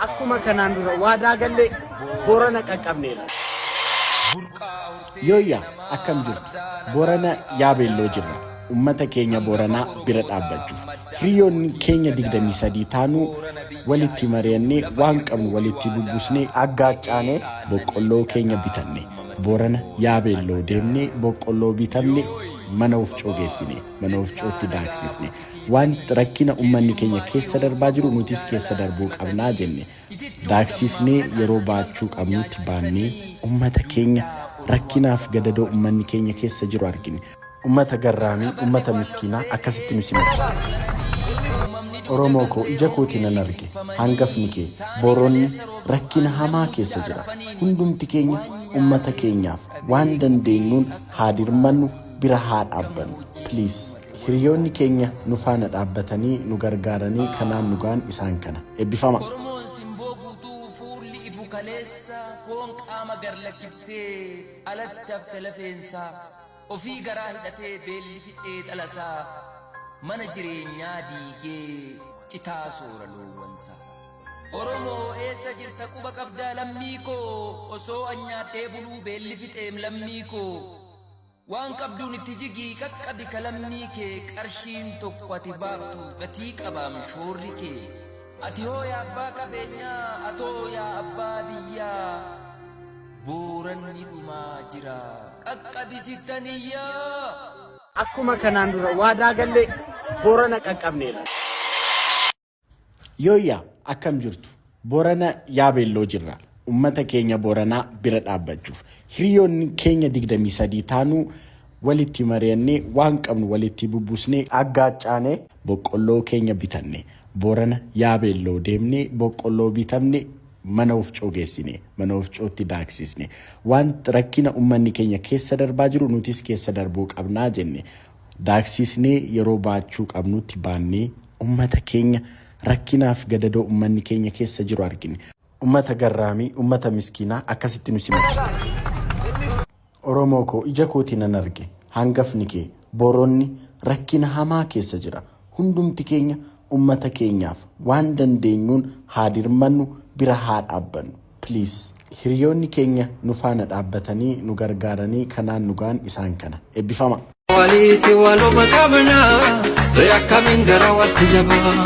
akkuma kanaan dura waadaa galle Boorana qaqqabneera. Yooyya akkam jirtu Boorana yaabelloo jirra. Ummata keenya Booranaa bira dhaabbachuuf hiriyoonni keenya 23 taanuu walitti mari'annee waan qabnu walitti bubbusnee aggaaccaanee boqqolloo keenya bitanne Boorana yaabelloo deemnee boqqolloo bitanne mana ufcoo geessine mana ufcootti daaksisne waan rakkina ummanni keenya keessa darbaa jiru nutis keessa darbuu qabnaa jenne daaksisnee yeroo baachuu qabnutti baannee ummata keenya rakkinaaf gadadoo ummanni keenya keessa jiru argine. Ummata garraamii ummata miskiinaa akkasitti nu simatu. Oromoo koo ija kootiin nan arge hangafni kee Booronni rakkina hamaa keessa jira. Hundumti keenya ummata keenyaaf waan dandeenyuun haa dirmannu bira haa dhaabbannu. Please hiriyoonni keenya nu faana dhaabbatanii nu gargaaranii kanaan nu gaan isaan kana eebbifama. Ofii garaa hidhatee beelli fixee dhalasaa mana jireenyaa diigee citaa soora loowwansa. Oromoo eessa jirta quba qabdaa lammii koo osoo anyaadhee buluu beelli fixeem lammii koo waan qabduun itti jigii qaqqabi ka lammii kee qarshiin tokko ati baaftu gatii qabaam shoorri kee ati hoo yaa abbaa qabeenyaa atoo yaa abbaa biyyaa. Booranni dhumaa jira qaqqabisitaniyyaa. Akkuma kanaan dura waadaa galle Boorana qaqqabneera. Yooyya akkam jirtu Boorana yaabelloo jirra. Ummata keenya Booranaa bira dhaabbachuuf hiriyoonni keenya 23 taanuu walitti mari'annee waan qabnu walitti bubbusnee aggaaccaanee boqqolloo keenya bitanne Boorana yaabelloo deemnee boqqolloo bitamne mana ufcoo geessine mana ufcootti daaksisne waan rakkina ummanni keenya keessa darbaa jiru nutis keessa darbuu qabnaa jenne daaksisnee yeroo baachuu qabnutti baannee ummata keenya rakkinaaf gadadoo ummanni keenya keessa jiru argine. Ummata garraamii ummata miskiinaa akkasitti nu simatu. Oromoo koo ija kootiin nan arge hangafni kee Booronni rakkina hamaa keessa jira. Hundumti keenya ummata keenyaaf waan dandeenyuun haa dirmannu bira haa dhaabbannu. Please hiriyoonni keenya nu faana dhaabbatanii nu gargaaranii kanaan nu gaan isaan kana eebbifama. Walitti waluma qabnaa re'akkamin gara watti jabaan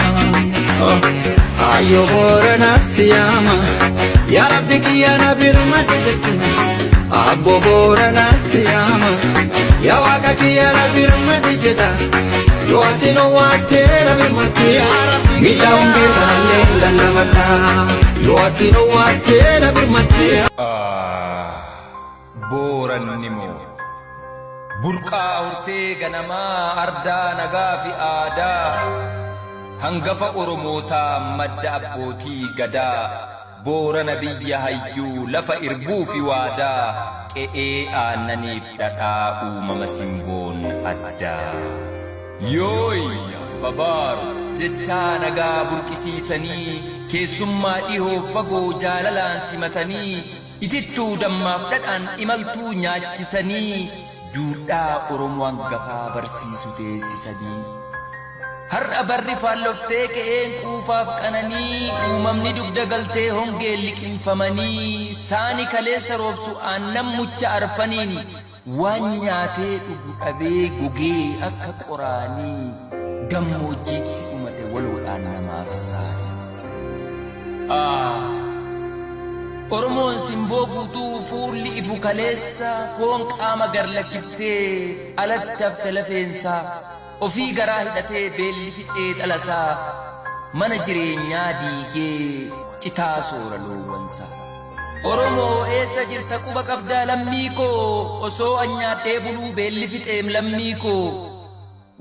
ayyo Booranaa siyaama yaa Rabbi kiyyaana birmatti jechuun abbo Booranaa siyaama yaa Waaqa kiyyaana birmatti jedha yoo ati nu waattee na birmatti miidhaa hundee taanee lallabadhaa yoo ati nu waattee na birmatti. Booranni moo burqaa urtee ganamaa ardaa nagaa fi aadaa hangafa oromootaa madda abbootii gadaa Boorana biyya hayyuu lafa irbuu fi waadaa qe'ee aannaniif dhadhaa uumama simboon addaa. Yooy babaaru jechaa nagaa burqisiisanii keessummaa dhihoo fagoo jaalalaan simatanii itittuu dammaaf dhadhaan imaltuu nyaachisanii duudhaa Oromoo hangafaa barsiisu teessisanii. Har'a barri faalloftee ka'een quufaaf qananii uumamni dugda galtee hongee liqinfamanii saani kaleessa roobsu aannan mucha arfaniin waan nyaatee dhugu dhabee gogee akka qoraanii gammoojjiitti dhumate waloodhaan namaaf saani. Oromoon simboo guutuu fuulli ifu kaleessa foon qaama garlakkiftee alatti hafte lafeensaa ofii garaa hidhatee beelli fixee dhalasaa mana jireenyaa diigee citaa soora loowwansa. Oromoo eessa jirta quba qabdaa lammii koo osoo anyaadhee buluu beelli fixeem lammii koo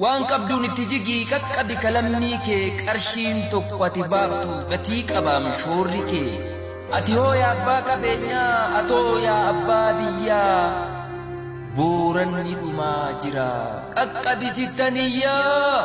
waan qabduun itti jigii qaqqabi ka lammii kee qarshiin tokko ati baaftu gatii qabaam shoorri kee ati hoo yaa abbaa qabeenyaa atoo yaa abbaa biyyaa. Booranni dhumaa jira qaqqabisitaniyyaa.